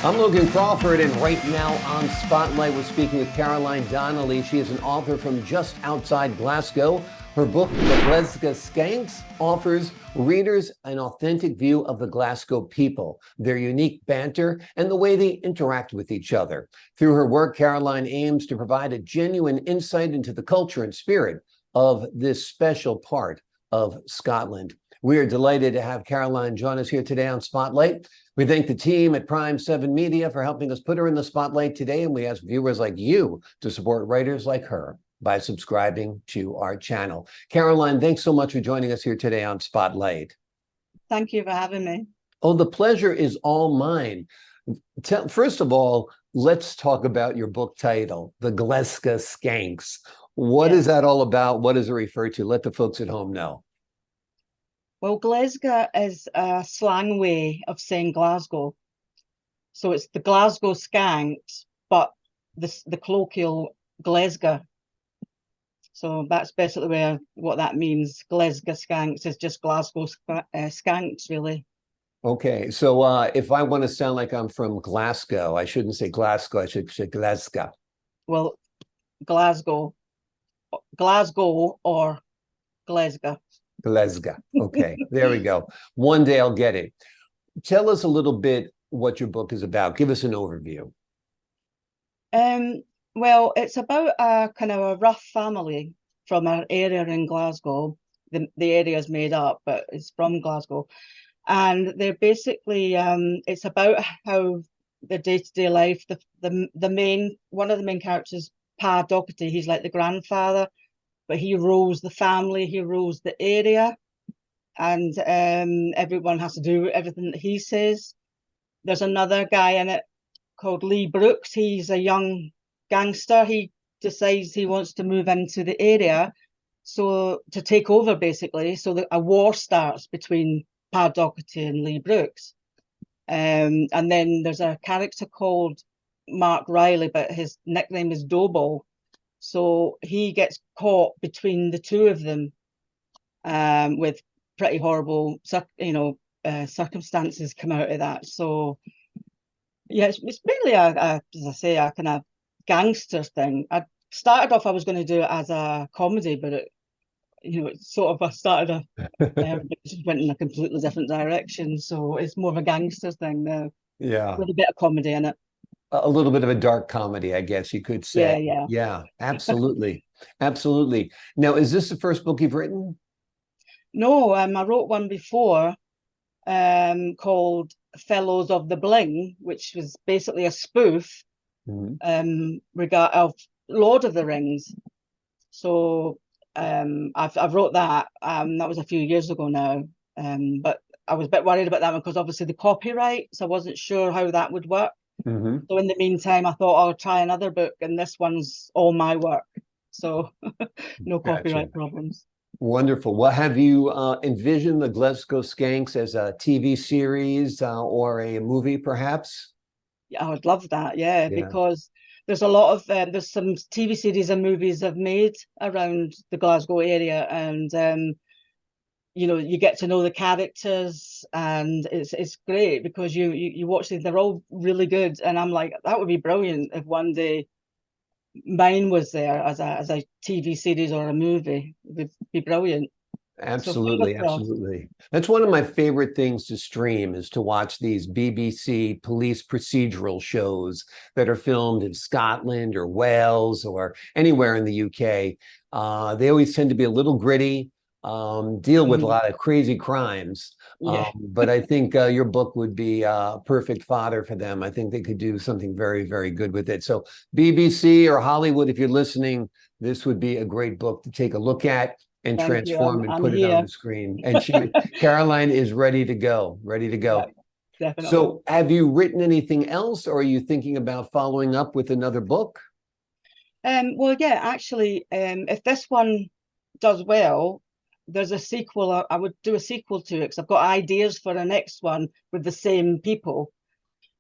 I'm Logan Crawford, and right now on Spotlight, we're speaking with Caroline Donnelly. She is an author from just outside Glasgow. Her book, The Glesga Skanks, offers readers an authentic view of the Glasgow people, their unique banter, and the way they interact with each other. Through her work, Caroline aims to provide a genuine insight into the culture and spirit of this special part of Scotland. We are delighted to have Caroline join us here today on Spotlight. We thank the team at Prime 7 Media for helping us put her in the spotlight today, and we ask viewers like you to support writers like her by subscribing to our channel. Caroline, thanks so much for joining us here today on Spotlight. Thank you for having me. Oh, the pleasure is all mine. First of all, let's talk about your book title, The Glesga Skanks. What is that all about? What does it refer to? Let the folks at home know. Well, Glesga is a slang way of saying Glasgow. So it's the Glasgow Skanks, but the colloquial Glesga. So that's basically what that means. Glesga Skanks is just Glasgow Skanks, really. Okay, so if I want to sound like I'm from Glasgow, I shouldn't say Glasgow, I should say Glesga. Well, Glasgow or Glesga. Glesga. Okay, there we go. One day I'll get it. Tell us a little bit what your book is about. Give us an overview. Well, it's about a kind of a rough family from an area in Glasgow. The area is made up, but it's from Glasgow. And they're basically it's about how the day-to-day life, one of the main characters, Pa Doherty, he's like the grandfather, but he rules the family, he rules the area, and everyone has to do everything that he says. There's another guy in it called Lee Brooks. He's a young gangster. He decides he wants to move into the area, so to take over basically. So that a war starts between Pa Doherty and Lee Brooks. And then there's a character called Mark Riley, but his nickname is Doughball. So he gets caught between the two of them with pretty horrible, circumstances come out of that. So yeah, it's really as I say, a kind of gangster thing. I started off, I was going to do it as a comedy, but it went in a completely different direction. So it's more of a gangster thing now. Yeah. With a bit of comedy in it. A little bit of a dark comedy, I guess you could say. Yeah. Yeah, absolutely. Absolutely. Now, is this the first book you've written? No, I wrote one before called Fellows of the Bling, which was basically a spoof of Lord of the Rings. So I've wrote that. That was a few years ago now. But I was a bit worried about that one because obviously the copyright, so I wasn't sure how that would work. So in the meantime, I thought I'll try another book, and this one's all my work. So no copyright problems. Wonderful. Well, have you envisioned the Glasgow Skanks as a TV series or a movie, perhaps? Yeah, I would love that. Yeah, because there's a lot of there's some TV series and movies I've made around the Glasgow area, and you get to know the characters, and it's great because you watch them, they're all really good, and I'm like, that would be brilliant if one day mine was there as a TV series or a movie. It would be brilliant. Absolutely, absolutely. That's one of my favorite things to stream, is to watch these BBC police procedural shows that are filmed in Scotland or Wales or anywhere in the UK. They always tend to be a little gritty, deal with a lot of crazy crimes. But I think your book would be perfect fodder for them. I think they could do something very, very good with it. So BBC or Hollywood, if you're listening, this would be a great book to take a look at and transform and put it on the screen. And Caroline is ready to go, ready to go. Yeah, definitely. So have you written anything else, or are you thinking about following up with another book? Well, yeah, actually, if this one does well, there's a sequel. I would do a sequel to it because I've got ideas for the next one with the same people.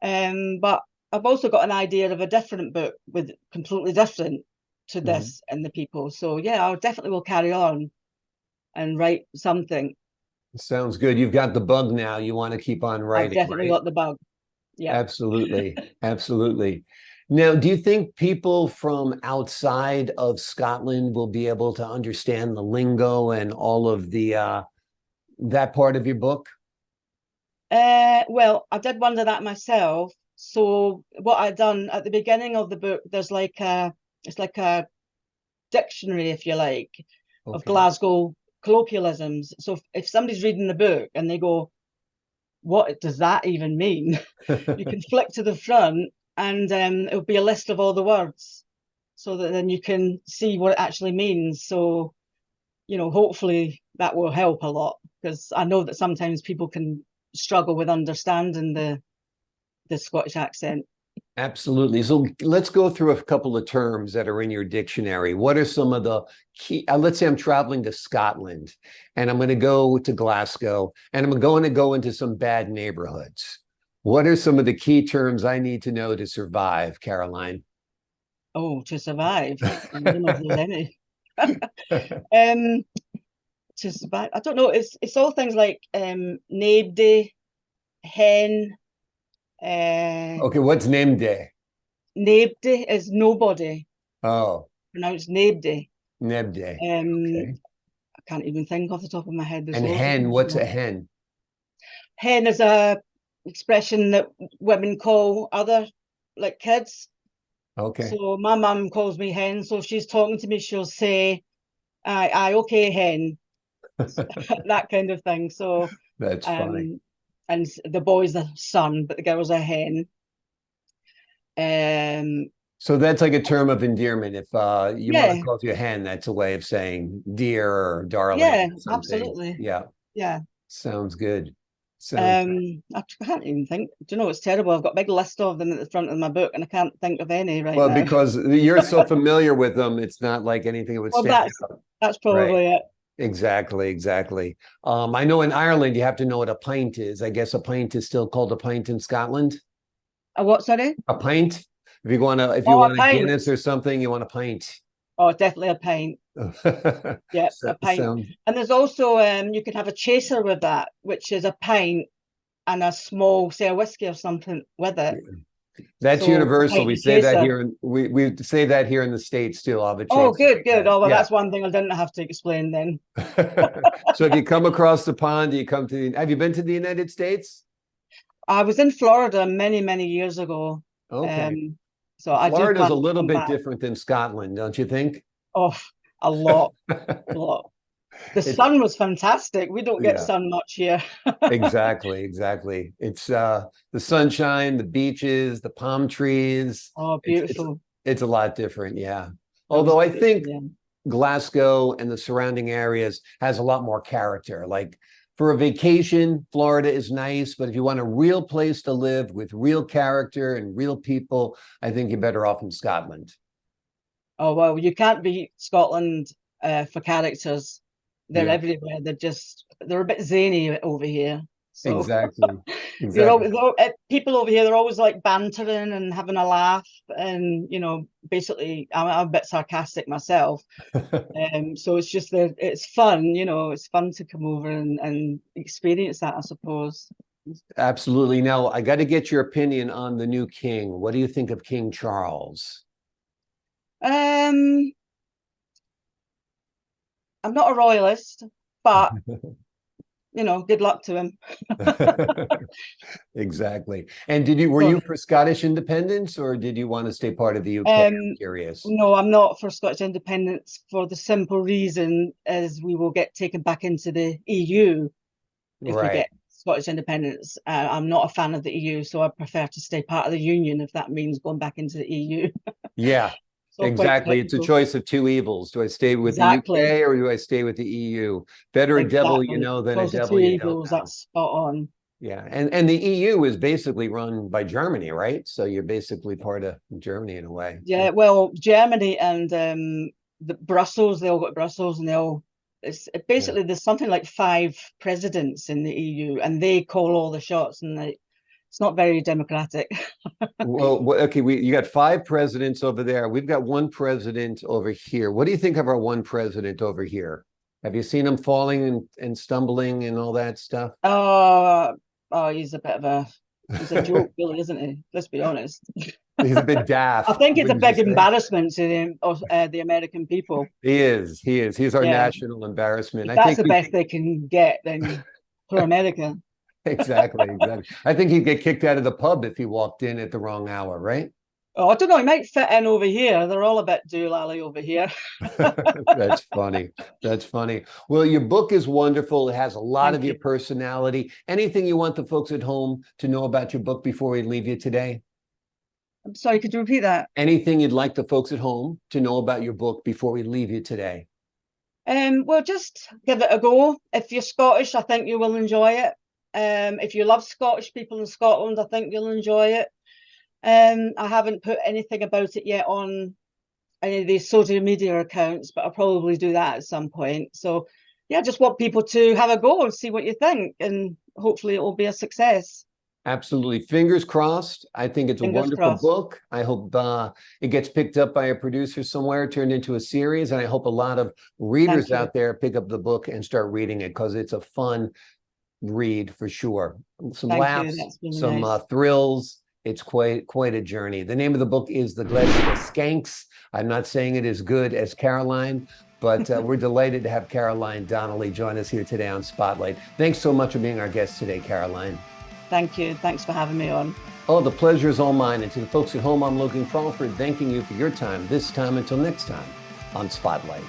But I've also got an idea of a different book with completely different to this and the people. So yeah, I definitely will carry on and write something. Sounds good. You've got the bug now. You want to keep on writing. I've definitely got the bug. Yeah. Absolutely. Absolutely. Now, do you think people from outside of Scotland will be able to understand the lingo and all of the that part of your book? Well, I did wonder that myself. So what I'd done at the beginning of the book, there's like it's like a dictionary, if you like, of Okay. Glasgow colloquialisms. So if somebody's reading the book and they go, what does that even mean? You can flick to the front and it'll be a list of all the words so that then you can see what it actually means. So, hopefully that will help a lot, because I know that sometimes people can struggle with understanding the Scottish accent. Absolutely. So let's go through a couple of terms that are in your dictionary. What are some of the key? Let's say I'm traveling to Scotland and I'm going to go to Glasgow and I'm going to go into some bad neighborhoods. What are some of the key terms I need to know to survive, Caroline? Oh, to survive. I don't know if there's any. um, to survive, I don't know. It's all things like nabdy, hen, Okay, what's name day? nabdy is nobody, Oh, pronounced nabdy. neb day. Um, Okay. I can't even think off the top of my head. There's And loads of hen, things. what's a hen? Hen is a expression that women call other, like, kids. Okay. So my mum calls me hen. So if she's talking to me, she'll say, aye, okay, hen," that kind of thing. So, That's funny. um, and the boy's a son, but the girl's a hen. Um, So that's like a term of endearment. If your mother yeah, calls you a hen, that's a way of saying dear or darling yeah, or something. absolutely. Yeah, Yeah. sounds good. Sounds good. I can't even think. Do you know, it's terrible? I've got a big list of them at the front of my book, and I can't think of any right Well, now. because you're so familiar with them, it's not like anything that would Well, stand out. that's Right. probably it. Exactly, exactly. I know in Ireland you have to know what a pint is. I guess a pint is still called a pint in Scotland. A what, sorry? A pint. If you Oh, a want a pint. Guinness or something, you want a pint. Oh, definitely a pint. Yeah, So, a pint. sounds And there's also you can have a chaser with that, which is a pint and a small, say, a whiskey or something with it. that's So a universal. pint We and say that chaser. here, and we say that here in the States too. I'll have a Oh, chaser. good, good. Oh, well, Yeah. that's one thing I didn't have to explain then. So if you come across the pond, you come to have you been to the United States? I was in Florida many, many years ago. Okay. Um, so I do Florida's plan a to little come bit back. different than Scotland, don't you think? Oh, a lot, a lot. The It's sun was fantastic. We don't get yeah, sun much here. exactly, exactly. It's the sunshine, the beaches, the palm trees. Oh, It's it's beautiful. it's a lot different, yeah. It was Although I beautiful, think yeah. Glasgow and the surrounding areas has a lot more character. Like for a vacation, Florida is nice, but if you want a real place to live with real character and real people, I think you're better off in Scotland. Oh, well, you can't beat Scotland for characters. They're Yeah, everywhere. They're a bit zany over here. So exactly. you're Exactly. always people over here. They're always like bantering and having a laugh, and basically, I'm a bit sarcastic myself. So it's just that it's fun. It's fun to come over and experience that, I suppose. Absolutely. Now, I got to get your opinion on the new king. What do you think of King Charles? Um, I'm not a royalist, but good luck to him. Exactly. And were So, you for Scottish independence or did you want to stay part of the UK? I'm Um, curious. no, I'm not for Scottish independence for the simple reason as we will get taken back into the EU if we Right. get Scottish independence. I'm not a fan of the EU, so I prefer to stay part of the Union if that means going back into the EU. Yeah, So quite exactly. It's a flexible. choice of two evils. Do I stay with the Exactly, UK or do I stay with the EU? Better a devil you exactly. know than a Those are devil two you don't evils. know. That's spot on. Yeah. And the EU is basically run by Germany, right? So you're basically part of Germany in a way. Yeah, well, Germany and the Brussels, they all got Brussels, and Yeah. basically there's something like five presidents in the EU, and they call all the shots, and it's not very democratic. Well, okay, you got five presidents over there. We've got one president over here. What do you think of our one president over here? Have you seen him falling and stumbling and all that stuff? Oh, oh, he's a bit of a He's a joke, really, isn't he? Let's be honest. He's a bit I daft, think it's a wouldn't you big say? embarrassment to the American people. He is. He is. He's our Yeah, national embarrassment. if I that's think the we best they can get, then for America. exactly, exactly. I think he'd get kicked out of the pub if he walked in at the wrong hour, right? Oh, I don't know. He might fit in over here. They're all a bit doolally over here. That's funny. That's funny. Well, your book is wonderful. It has a lot of Thank your you. personality. Anything you want the folks at home to know about your book before we leave you today? I'm sorry, could you repeat that? Anything you'd like the folks at home to know about your book before we leave you today? Well, just give it a go. If you're Scottish, I think you will enjoy it. If you love Scottish people in Scotland, I think you'll enjoy it. I haven't put anything about it yet on any of these social media accounts, but I'll probably do that at some point. So, yeah, just want people to have a go and see what you think, and hopefully it will be a success. Absolutely. Fingers crossed. I think it's a Fingers wonderful crossed. book. I hope it gets picked up by a producer somewhere, turned into a series. And I hope a lot of readers Thank you. out there pick up the book and start reading it because it's a fun read for sure. Some Thank you. laughs, That's really some nice. thrills. It's quite a journey. The name of the book is The Glesga Skanks. I'm not saying it as good as Caroline, but we're delighted to have Caroline Donnelly join us here today on Spotlight. Thanks so much for being our guest today, Caroline. Thank you. Thanks for having me on. Oh, the pleasure is all mine. And to the folks at home, I'm Logan Crawford, thanking you for your time this time. Until next time on Spotlight.